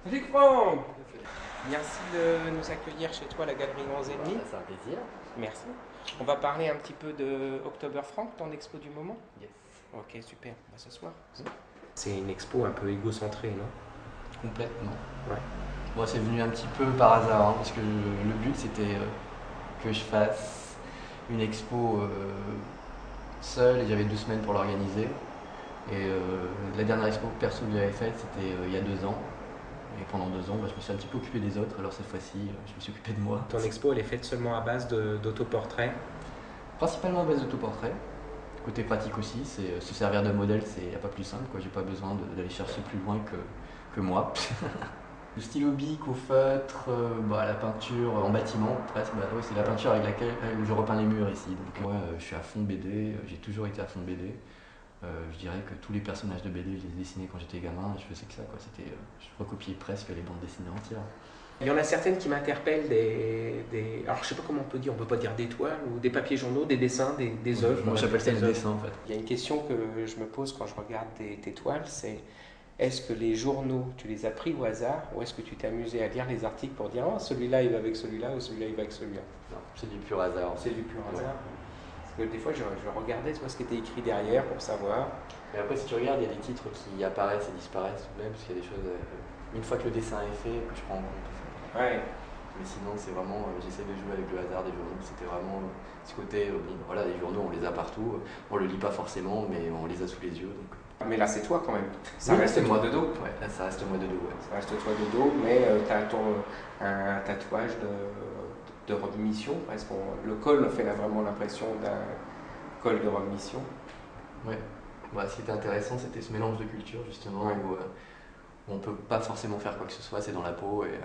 Salut Franck. Merci de nous accueillir chez toi à la Galerie Grands Ennemis. C'est un plaisir. Merci. On va parler un petit peu de October Frank, ton expo du moment. Yes. Ok, super, on va s'asseoir. C'est une expo un peu égocentrée, non? Complètement. Ouais. Moi, c'est venu un petit peu par hasard, hein, parce que le but c'était que je fasse une expo seule et j'avais 2 semaines pour l'organiser. Et la dernière expo perso que j'avais faite, c'était il y a 2 ans. Et pendant 2 ans, je me suis un petit peu occupé des autres, alors cette fois-ci, je me suis occupé de moi. Ton expo, elle est faite seulement à base d'autoportraits. Principalement à base d'autoportraits. Côté pratique aussi, c'est se servir de modèle, il n'y a pas plus simple, quoi. J'ai pas besoin d'aller chercher plus loin que moi. Le stylo bic au feutre, la peinture en bâtiment, presque, oui, c'est la peinture avec laquelle je repeins les murs ici. Donc moi, je suis à fond BD, j'ai toujours été à fond BD. Je dirais que tous les personnages de BD, je les dessinais quand j'étais gamin, et je faisais que ça, quoi. Je recopiais presque les bandes dessinées entières. Il y en a certaines qui m'interpellent, alors je sais pas comment on peut dire, on peut pas dire des toiles ou des papiers journaux, des dessins, des œuvres. Moi j'appelle ça des des œuvres. dessins en fait. Il y a une question que je me pose quand je regarde tes toiles, c'est est-ce que les journaux, tu les as pris au hasard ou est-ce que tu t'es amusé à lire les articles pour dire oh, celui-là il va avec celui-là ou celui-là il va avec celui-là? Non, c'est du pur hasard. C'est du pur Ouais. hasard. Parce que des fois je regardais tu vois, ce qui était écrit derrière pour savoir. Et après, si tu regardes, il y a des titres qui apparaissent et disparaissent tout de même, parce qu'il y a des choses, une fois que le dessin est fait, que je prends en compte. Ouais. Mais sinon, c'est vraiment, j'essaie de jouer avec le hasard des journaux. C'était vraiment ce côté, voilà, les journaux, on les a partout. On le lit pas forcément, mais on les a sous les yeux. Donc. Mais là c'est toi quand même. Ça Oui, reste c'est toi moi. de dos. Ouais, là, ça reste moi de dos. Ouais. Ça reste toi de dos, mais tu as un tatouage de Rob Mission. Le col fait vraiment l'impression d'un col de Rob Mission. Ouais. Ce qui était intéressant, c'était ce mélange de cultures, justement, Ouais. où on peut pas forcément faire quoi que ce soit, c'est dans la peau. Et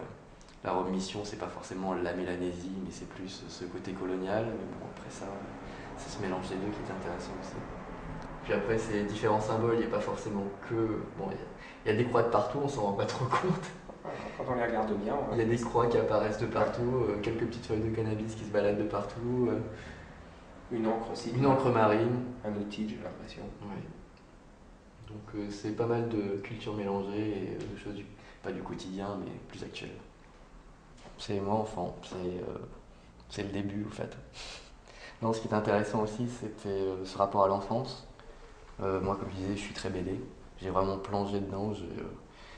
la Robe Mission, c'est pas forcément la Mélanésie, mais c'est plus ce côté colonial. Mais bon, après ça, c'est ce mélange des deux qui est intéressant aussi. Puis après, c'est différents symboles, il n'y a pas forcément que. Bon, il y a des croix de partout, on s'en rend pas trop compte. Quand on les regarde bien. Il y a des croix qui apparaissent de partout, quelques petites feuilles de cannabis qui se baladent de partout. Une encre aussi. Une encre marine. Un outil, j'ai l'impression. Oui. Donc c'est pas mal de cultures mélangées et de choses pas du quotidien mais plus actuelles. C'est moi enfant, c'est le début en fait. Non, ce qui est intéressant aussi c'était ce rapport à l'enfance. Moi comme je disais je suis très BD, j'ai vraiment plongé dedans,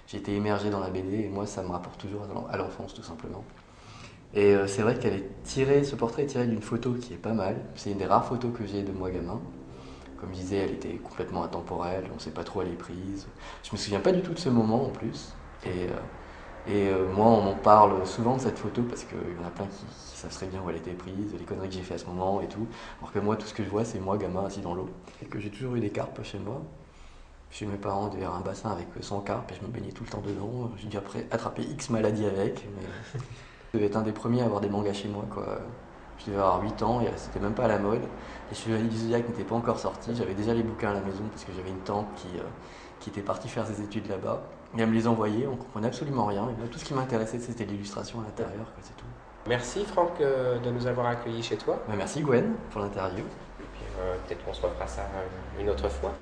j'ai été immergé dans la BD et moi ça me rapporte toujours à l'enfance tout simplement. Et c'est vrai ce portrait est tiré d'une photo qui est pas mal, c'est une des rares photos que j'ai de moi gamin. Comme je disais, elle était complètement intemporelle, on ne sait pas trop où elle est prise. Je me souviens pas du tout de ce moment en plus. Et moi, on m'en parle souvent de cette photo parce qu'il y en a plein qui savent très bien où elle était prise, les conneries que j'ai fait à ce moment et tout. Alors que moi, tout ce que je vois, c'est moi, gamin, assis dans l'eau. Et que j'ai toujours eu des carpes chez moi. Chez mes parents, il y avait un bassin avec 100 carpes et je me baignais tout le temps dedans. J'ai dû après attraper X maladies avec. Mais je devais être un des premiers à avoir des mangas chez moi, quoi. Je devais avoir 8 ans et c'était même pas à la mode. Les Chevaliers du Zodiac n'étaient pas encore sortis. J'avais déjà les bouquins à la maison parce que j'avais une tante qui était partie faire ses études là-bas. Et elle me les envoyait, on comprenait absolument rien. Et là, tout ce qui m'intéressait, c'était l'illustration à l'intérieur, c'est tout. Merci Franck de nous avoir accueillis chez toi. Merci Gwen pour l'interview. Puis peut-être qu'on se refera ça une autre fois.